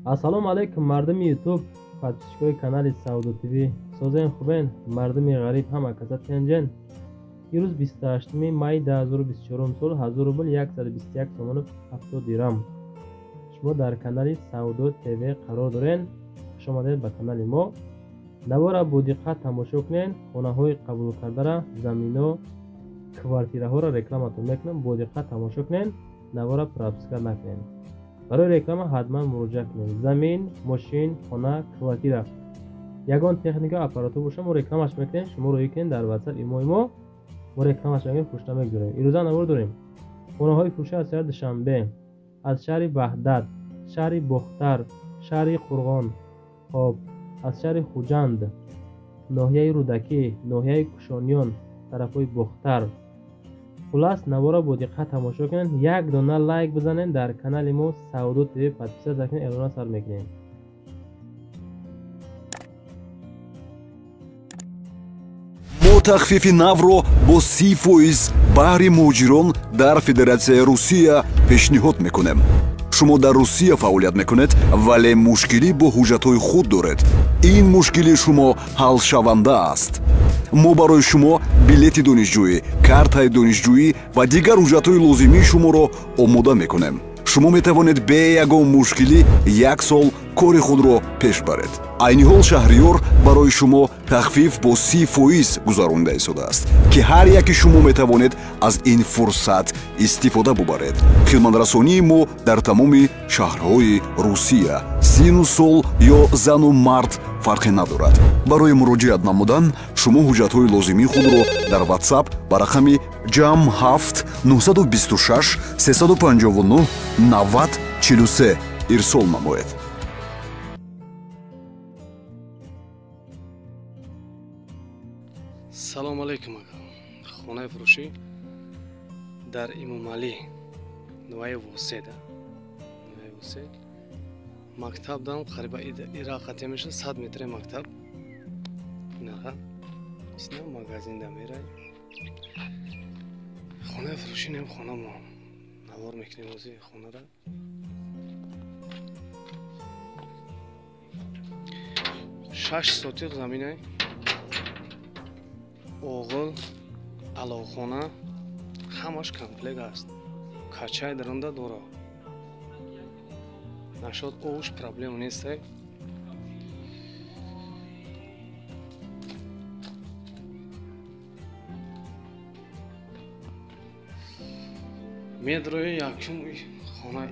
ассалому алайкум мардуми ютуб подписчикои канали Саудо ТВ. Созен хубен мардуми ғариб ҳама касатенҷен. ирӯз 28 май 2024 сол 1000 рубл 121 сомону 70 дирам. шумо дар канали Саудо ТВ қарор дорен. хушомадед ба канали мо. навора бо диққат тамошо кунед. хонаҳои қабул кардара, замино, квартираҳоро рекламатон мекунам. бо диққат тамошо кунед. навора пропуска накунед. барои реклама ҳатман муроҷиат кунед. замин, мошин, хона, квартира ягон техника аппаратур боша мо рекламаш мекунем. шумо роӣ кунед дар WhatsApp имои мо рекламаш мекунем, фурӯшта мегузорем. ирӯза навор дорем. хонаҳои фурӯши аз шаҳри Душанбе, аз шаҳри Ваҳдат, шаҳри Бохтар, шаҳри Қурғон хоб, аз шаҳри Хуҷанд, ноҳияи Рӯдакӣ, ноҳияи Кушониён, тарафҳои Бохтар. хулас навора бо диққат тамошо кунед. як дона лайк бизанед. дар канали мо Саудо ТВ подписа закунед. эълона сар мекунем. мо тахфифи навро бо 30% баҳри муҳоҷирон дар Федератсияи Русия пешниҳод мекунем. шумо дар Русия фаъолият мекунед, вале мушкилӣ бо ҳуҷҷатҳои худ доред. ин мушкили шумо ҳалшаванда аст. мо барои шумо билети донишҷӯӣ, картаи донишҷӯӣ ва дигар ҳуҷҷатҳои лозимии шуморо омода мекунем. шумо метавонед бе ягон мушкилӣ 1 сол кори худро пеш баред. айни ҳол шаҳриёр барои шумо тахфиф бо 30% гузаронида истодааст, ки ҳар яки шумо метавонед аз ин фурсат истифода бубаред. хидматрасонии мо дар тамоми шаҳрҳои Русия. сину сол ё зану мард фарқе надорад. барои муроҷиат намудан шумо ҳуҷҷатҳои лозимии худро дар WhatsApp ба рақами ҷам 7 926 359 90 43 ирсол намоед. салому алайкум ака. хонаи фурӯшӣ дар Имомалӣ ноҳияи Воседа. ноҳияи Восед. мактаб дам қариба ирақате меша 100 метри мактаб. инаqa. исна магазин да мерай. хонаи фурӯшӣ нем хона мо. навор мекунем ози хонара. шаш сотиқ заминай. оғил, алоқхона ҳамаш комплект аст. качай дарунда дора. нашод овуш проблема нестай. медрои якум хона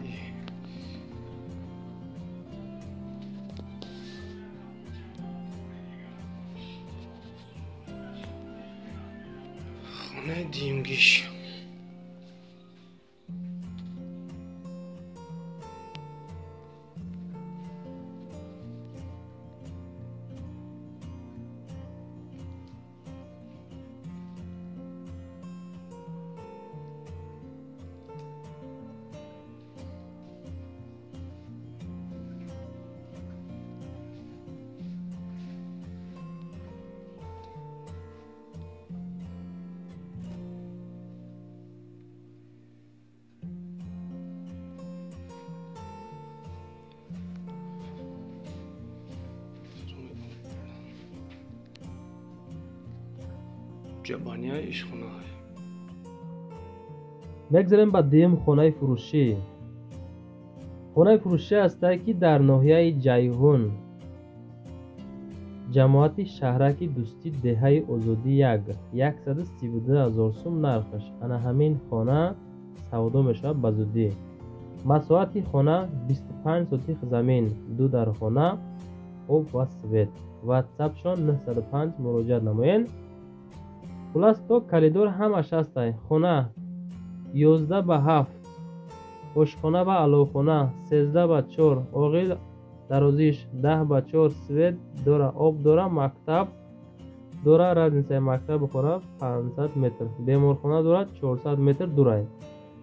хонаи диюмгиш. ҷабания ишхона. мегзарем ба дуюм хонаи фурӯшӣ. хонаи фурӯшӣ ҳастае ки дар ноҳияи ҷайҳун, ҷамоати шаҳраки дӯстӣ, деҳаи озодӣ 132,000 сум нархаш. ана ҳамин хона савдо мешавад ба зудӣ. масоати хона 25 сотиқ замин, 2 дар хона, об ва свет. ватсапшон 905 муроҷиат намоед. хулас то калидор ҳамаш ҳастае. хона 11 ба 7, ошхона ва алоқхона 13 ба 4, оғил дарозиш 10 ба 4, свет дора, об дора, мактаб дора, разницаи мактаб бухора 500 метр, беморхона дора 400 метр дурай.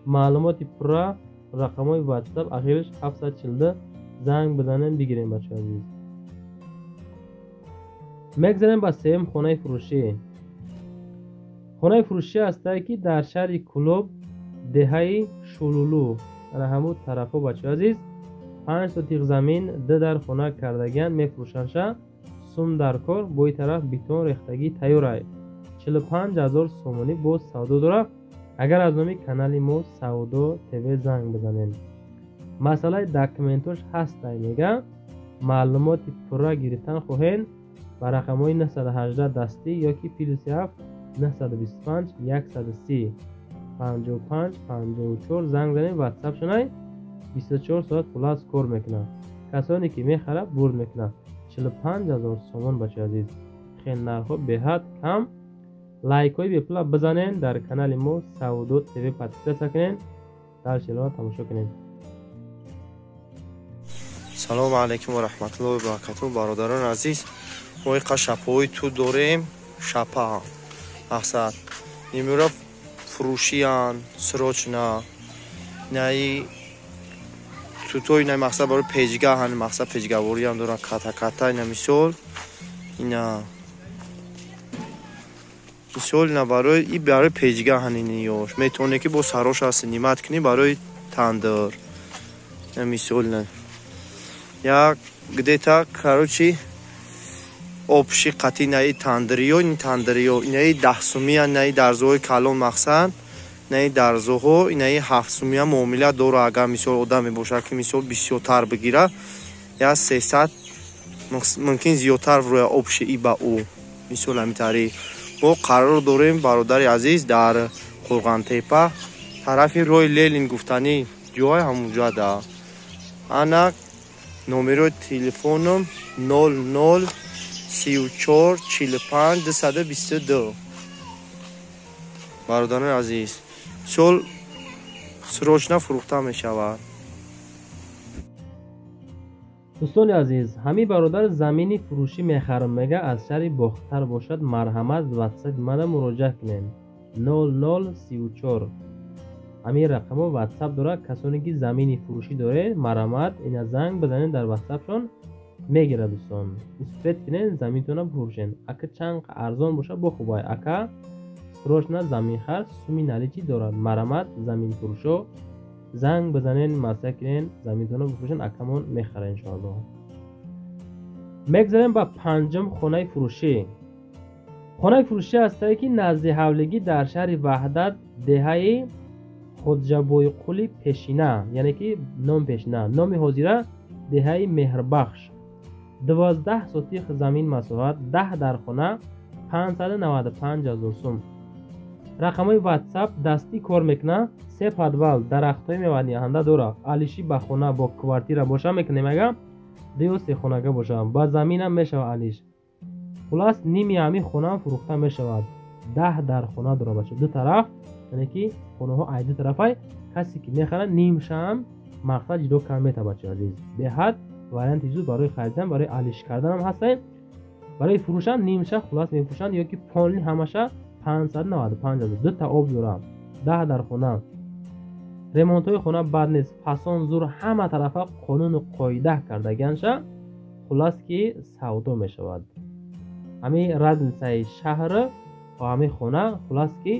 маълумоти пурра, рақамои WhatsApp ахириш 742 занг бизанем бигирем бачаҳо азиз. мегзарем ба сеюм хонаи фурӯшӣ. хонаи фурӯшӣ ҳастае ки дар шаҳри Кӯлоб, деҳаи Шулулу, ана ҳамун тарафҳо бачаҳо азиз. 5 сотиқ замин ду дар хона кардагиан мефурӯшанша. сум дар кор, бои тараф бетон рехтагӣ тайёрай. 45000 сомонӣ боз савдо дорад. агар аз номи канали мо Савдо ТВ занг бизанем. масъалаи документош ҳастай мега. маълумоти пурра гирифтан хоҳем ба рақамҳои 918 дастӣ ёки +7 925 130 55 54 занг занем. ватсап шунай 24 соат плюс кор мекунад. касоне ки мехарад бурд мекунад. 45000 сомон бачаи азиз. хеле нархҳо беҳад кам. лайкҳои бепула бизанен. дар канали мо Савдо ТВ подписатсия кунен. дар шилоа тамошо кунен. салому алайкум ва раҳматуллоҳи ва баракатуҳ. бародарони азиз, мо иқа шапаҳои ту дорем. шапа мақсад имура фурӯшиян срочна наи тутои на мақсад барои пеҷгаҳ ҳани мақсад пеҷгаҳвориам дорам. ката ина мисол ина барои пеҷгаҳ ҳани ниёш метавоне ки бо сароша снимат кунӣ барои тандир ина мисол як где-то короче обши қати наи тандириё инаи 10 сумия наи дарзоҳои калон мақсад наи дарзоҳо инаи 7 сумия муомила дора. агар мисол одам мебошад ки мисол бисёртар бигира я 300 мумкин зиёдтар вроя обши и ба ӯ мисол ҳамитари мо қарор дорем. бародари азиз дар Қурғантепа тарафи роҳи Ленин гуфтани ҷой ҳамунҷа да ана номерои телефоном 00 34 45 222. бародарони азиз сол срочна фурӯхта мешавад. дӯстони азиз, ҳамин бародар замини фурӯшӣ мехарам мега аз шаҳри бохтар бошад, марҳамат ватсап мада муроҷиат кунем. 0034 ҳамин рақамо ватсап дорад. касоне ки замини фурӯшӣ доре марҳамат ина занг бизанен дар ватсапшон мегирад. дӯстон успет кунен заминтона бифурӯшен. ака чанд арзон боша бохубай. ака срочна заминхар суми наличӣ дорад. марҳамат заминфурӯшо занг бизанен масъала кунен заминтона бифурӯшен. акамон мехара иншоаллоҳ. мегзарем ба панҷум хонаи фурӯшӣ. хонаи фурӯшӣ ҳастае ки назди ҳавлигӣ дар шаҳри ваҳдат деҳаи хоҷабойқули пешина яъне ки ном пешина номи ҳозира деҳаи меҳрбахш 12 сотиқ замин масоҳат 10 дар хона 595000 сум. рақамҳои ватсап дастӣ кор мекуна. се подвал дарахтҳои меваниҳанда дора. алиши ба хона бо квартира боша мекунем. ага ду се хонага боша ба заминам мешава алиш. хулас ними ҳамин хонам фурӯхта мешавад. 10 дар хона дора бача ду тараф яъне ки хонаҳо ай ду тарафай. касе ки мехара нимшам мақсад ҷудо кам мета бача азиз. беҳад варианти зуд барои харидан барои алиш карданам ҳастаем. барои фурӯшам нимша хулас мефурӯшанд ёки полни ҳамаша 595000 ду та об дора. 10 дар хона. ремонтҳои хона бад нест. фасон зур ҳама тарафа қонуну қоида кардагианша хулас ки савдо мешавад. ҳамин разницаи шаҳр ва ҳамин хона хулас ки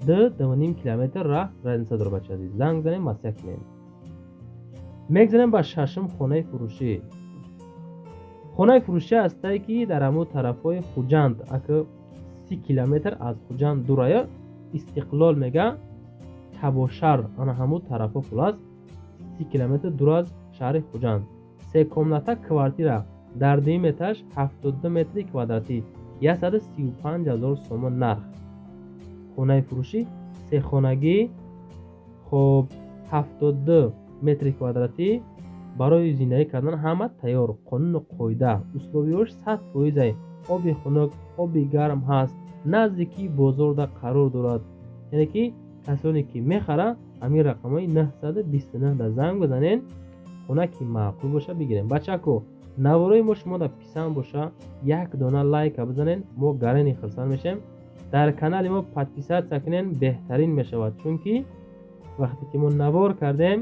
2.5 километр раф разница дора бача азиз. занг занем масъала кунем. мегзарем ба шашум хонаи фурӯшӣ. хонаи фурӯшӣ ҳастае ки дар ҳамун тарафҳои хуҷанд ака 30 километр аз хуҷанд дурая истиқлол мега табошар ана ҳамун тарафҳо хулас 30 километр дур аз шаҳри хуҷанд. се комната квартира дар дуюм этаж 72 метри квадратӣ 135000 сомон нарх. хонаи фурӯшӣ сехонагӣ хоб 72 метри квадратӣ барои зиндагӣ кардан ҳама тайёр. қонуну қоида условиёш 100%. оби хунук оби гарм ҳаст. наздики бозорда қарор дорад. яъне ки касоне ки мехара ҳамин рақамҳои 929 да занг бизанен. хона ки маъқул боша бигирем. бачако наворои мо шумода писанд боша як дона лайка бизанен. мо гарани хирсан мешем. дар канали мо подписатсия кунен беҳтарин мешавад. чунки вақте ки мо навор кардем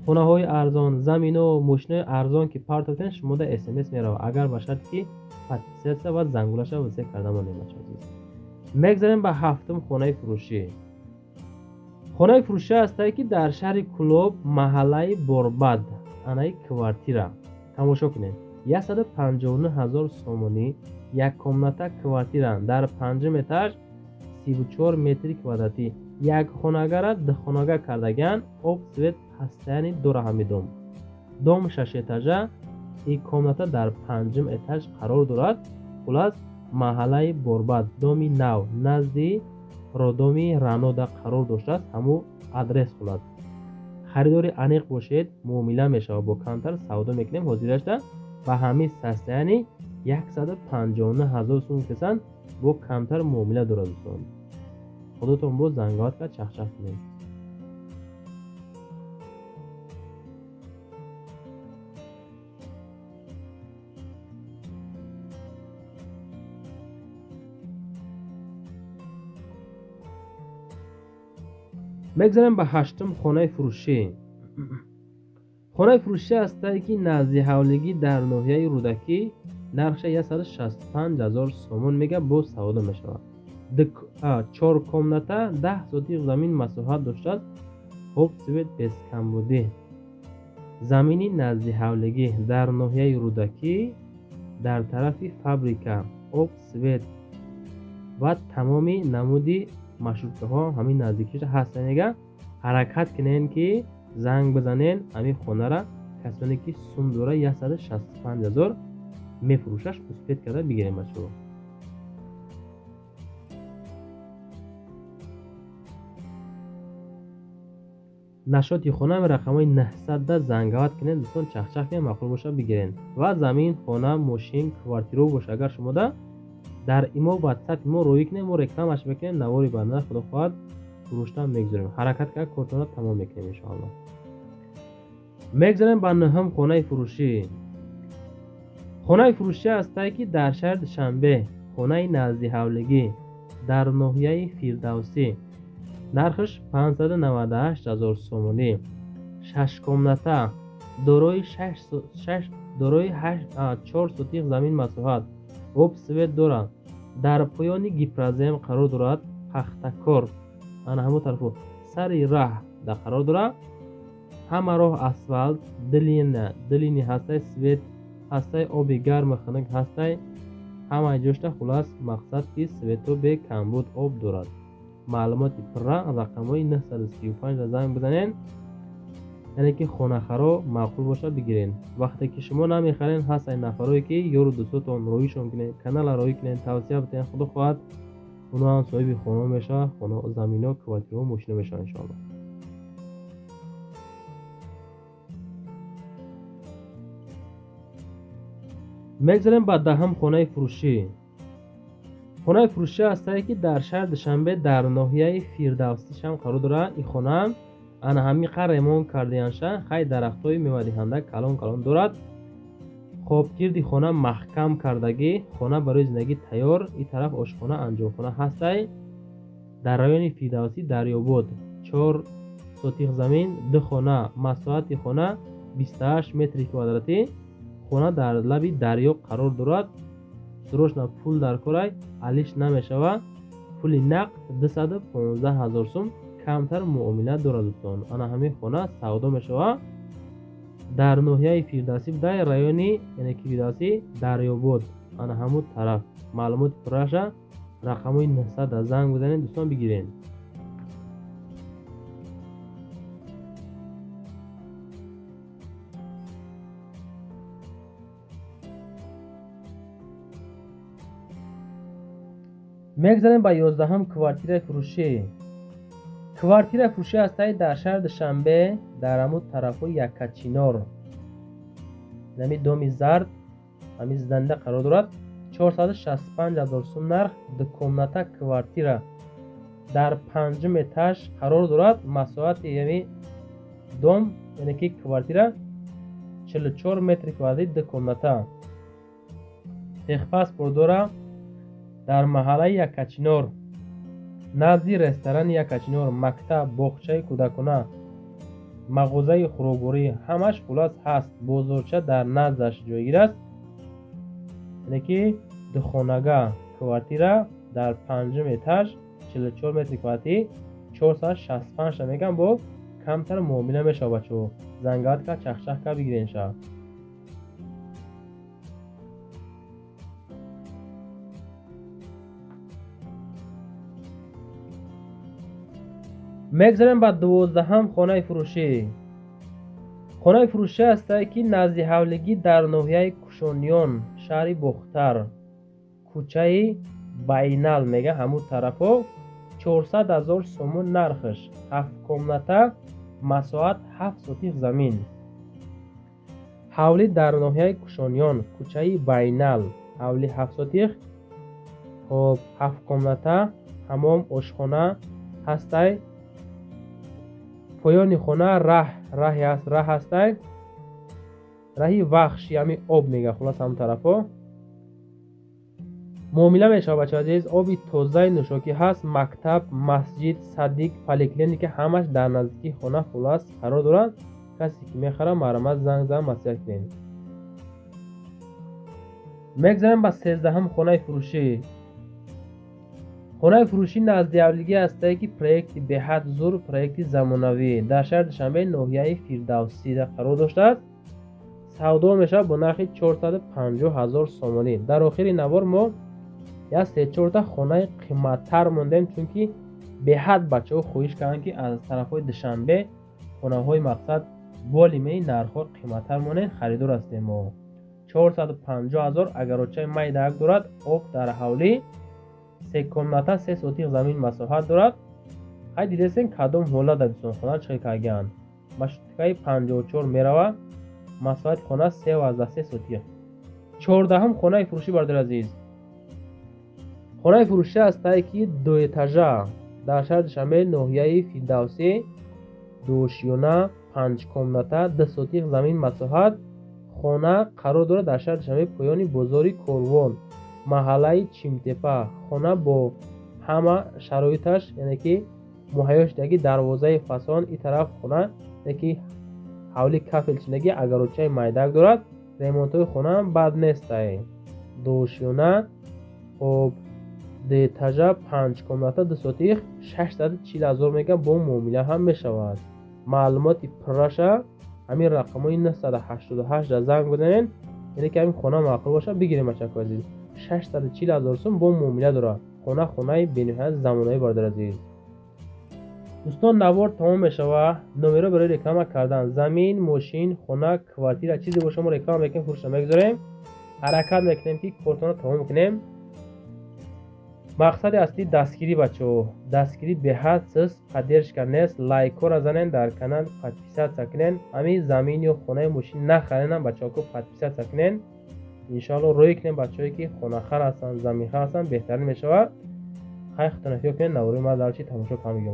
хонаҳои арзон замино мошинои арзон ки партов кунем шумода смс мерава. агар ба шарти ки подписатсия ва зангулаша вазеъ карда монем бача азиз. мегзарем ба ҳафтум хонаи фурӯшӣ. хонаи фурӯшӣ ҳастае ки дар шаҳри Кулоб маҳаллаи Борбад анай квартира тамошо кунед. 159,000 сомонӣ як комната квартира дар панҷум этаж 34 метри квадратӣ. як хонагара духонага кардаган, об свет ҳастаяни дора ҳамидум. дом 6 этажа. ин комната дар панҷум этаж қарор дорад. хулас маҳаллаи Борбад, доми нав назди родоми Ранода қарор доштааст. ҳамун адрес хулас. харидори аниқ бошед, муомила мешава, бо камтар савдо мекунем. ҳозирашда ба ҳамин састаяни 159,000 сум касан, бо камтар муомила дорад. дӯстон, худотон бо занговат кард чахчах кунед. мегзарем ба ҳаштум хонаи фурӯшӣ. хонаи фурӯшӣ ҳастае ки назди ҳавлигӣ дар ноҳияи Рӯдакӣ нархша 165,000 сомон мега бо савдо мешавад. 4 комната 10 сотиқ замин масоҳат доштааст. об свет без камбудӣ. замини назди ҳавлигӣ дар ноҳияи Рӯдакӣ дар тарафи фабрика, об свет ва тамоми намуди машрутаҳо ҳамин наздикиша ҳастанд. мега ҳаракат кунен ки занг бизанен ҳамин хонара. касоне ки сум дора 165,000 мефурӯшаш, успед карда бигирем бачо. нашоти хона рақамои 910 занговат кунед. дӯстон чахчах кунед, мақбул боша бигирен. ва замин, хона, мошин, квартиро боша. агар шумо дар имо ватсап имо роӣ кунем, мо рекламаш мекунем, навори банда худо хоҳад фурӯштан мегузорем. ҳаракат кард кортона тамом мекунем иншоалло. мегзарем ба нӯҳум хонаи фурӯшӣ. хонаи фурӯшӣ ҳастае ки дар шаҳри Душанбе, хонаи назди ҳавлигӣ дар ноҳияи Фирдавсӣ. нархш 598,000 сомонӣ. 6 комната дорои 4 сотиқ замин масоҳат. об свет дорад. дар поёни гипразем қарор дорад. пахтакор ана ҳамон тарафу сари раҳ да қарор дорад. ҳама роҳ асфалт, дилини ҳастаи свет, ҳастаи оби гарми хунук ҳастаи ҳамаи ҷошта. хулас мақсад ки свето бе камбуд об дорад. маълумоти пурра рақамои 935 занг бизанен, яъне ки хонахаро мақбул боша бигирен. вақте ки шумо намехарен, ҳастаи нафарое ки ёру дӯстотон роишон кунед, канала роӣ кунед, тавсия битен. худо хоҳад оно ҳам соҳиби хоно мешавад, хоно замино, квартиро, мошино мешавад иншоалло. мегзарем ба даҳум хонаи фурӯшӣ. хонаи фурӯшӣ ҳастае ки дар шаҳри Душанбе дар ноҳияи Фирдавсишам қарор дорад. ин хона ана ҳамиқа ремонт кардаянша, хай дарахтҳои мевадиҳанда калон калон дорад. хобгирди хона маҳкам кардагӣ, хона барои зиндагӣ тайёр. ин тараф ошхона, анҷомхона ҳастае. дар райони Фирдавсӣ, Дарёбод, 4 сотиқ замин, 2 хона. масоҳати хона 28 метри квадратӣ. хона дар лаби дарё қарор дорад. срочна пул дар корай, алиш намешавад. пули нақд 215,000 сум. камтар муомила дорад. дӯстон, ана ҳамин хона савдо мешавад дар ноҳияи Фирдавсӣ, дар райони яъне ки Фирдавсӣ, Дарёбод, ана ҳамун тараф. маълумоти пурраша рақамои 900 занг бизанед, дӯстон бигирен. мегзарем ба 11-ум квартираи фурӯшӣ. квартираи фурӯшӣ ҳастае дар шаҳри Душанбе, дар ҳамун тарафҳои Якачинор, ҳамин доми зард, ҳамин зиданда қарор дорад. 465,000 сум нарх. 2 комната квартира дар 5-ум этаж қарор дорад. масоҳати яъне дом, яъне ки квартира 44 метри квадратӣ. 2 комната. техпаспорт дорад. дар маҳаллаи Якачинор, назди ресторани Якачинор, мактаб, боғчаи кӯдакона, мағозаи хӯрокворӣ, ҳамаш хулас ҳаст. бозорча дар наздаш ҷойгир аст. яъне ки духонага квартира дар 5-ум этаж 44 метри квадратӣ. 465 мегам бо کمتر معامله میشه بچه. زنگات که چخچخ که بگیرین شا. میگذاریم با 12 خانه فروشی. خانه فروشی است که نزدی حولگی در ناحیه کوشانیان شهر بختر کوچه بینال میگه همون طرفو 400,000 سومون نرخش. 7 کمنته مساحت 7 سوتیق زمین. حولی در ناحیه کوشانیان کوچه بینال حولی 7 سوتیق. خب 7 کمنته حمام آشخانه هسته. پایان خانه راه هسته. راهی وخش یعنی آب میگه خلاص هم طرفو. معامله میشه بچه عزیز. آبی تازه نوشاکی هست. مکتب، مسجد، صدیق، پلیکلینیک همش در نزدیکی خانه خلاص قرار دارد. کسی که میخره مرمت زنگ مسیح کنین. میگذاریم با 13 خانه فروشی. خانه فروشی نزدی حولگی است که پروژه به حد زور پروژه زمانوی در شهر دوشنبه ناحیه فردوسی قرار داشته است. سودا میشه با نرخ 450,000 سومانی. در آخر نوار ما یا 3-4 خانه قیمتتر موندیم چون که به حد بچه ها خویش کردن که از طرف های دوشنبه خانه های مقصد بالی می نرخ ها قیمتتر مونن. خریدار هستیم ما. 450,000 اگر روچه مای دهک دارد. آب در حولی 3 کمنته 3 سوتیق زمین مساحت دارد. های دیدستین کدام حالا در دوستان خانه چه کردن. مشتکای 54 میروه. مساحت خانه 3 سوتیق. 14 خانه فروشی بردار عزیز. خانه فروشی است که 2 اتاژه در شهر دوشنبه ناحیه فردوسی دوشیونه 5 کمنته 2 سوتیق زمین مساحت. خانه قرار دارد در شهر دوشنبه پایان بازاری کاروان محله چیمتپه. خانه با همه شرایطش یعنی که مهیا شدگی دروازه فسان این طرف خانه یعنی که حولی کفل چندگی اگر روچه مایدک دارد. ریمونت های خانه بد نیست. دوشیونه خب 2 اتاژه 5 کمنته 2 سوتیق 640,000 میگه با معامله هم میشود. معلوماتی پرشه همین رقمای 988 زنگ بزنین یعنی که همین خانه معقول باشه بگیریم بچه عزیز. 640,000 سوم با معامله داره. خانه بینهایت زمانه‌ای بردار عزیز. دوستان نوار تمام میشه و نمره برای رکلام کردن زمین، ماشین، خانه، کوارتیر چیزی باشه ما رکلام میکنیم فروش میگذاریم. حرکت میکنیم که کارتون رو تمام میکنیم. مقصد اصلی دستگیری بچه‌ها. دستگیری به حد سست پدرش کنین. لایک را زنین در کانال پادپیسات سکنین. همین زمین یا خانه ماشین نخرینن بچه‌ها کو پادپیسات سکنین. ان شاء الله روی کنیم بچه‌ای که خانه خر هستن زمین خر هستن بهترین میشه. خیلی خطرناکه کنین نوری ما دارچی تماشا کنیم.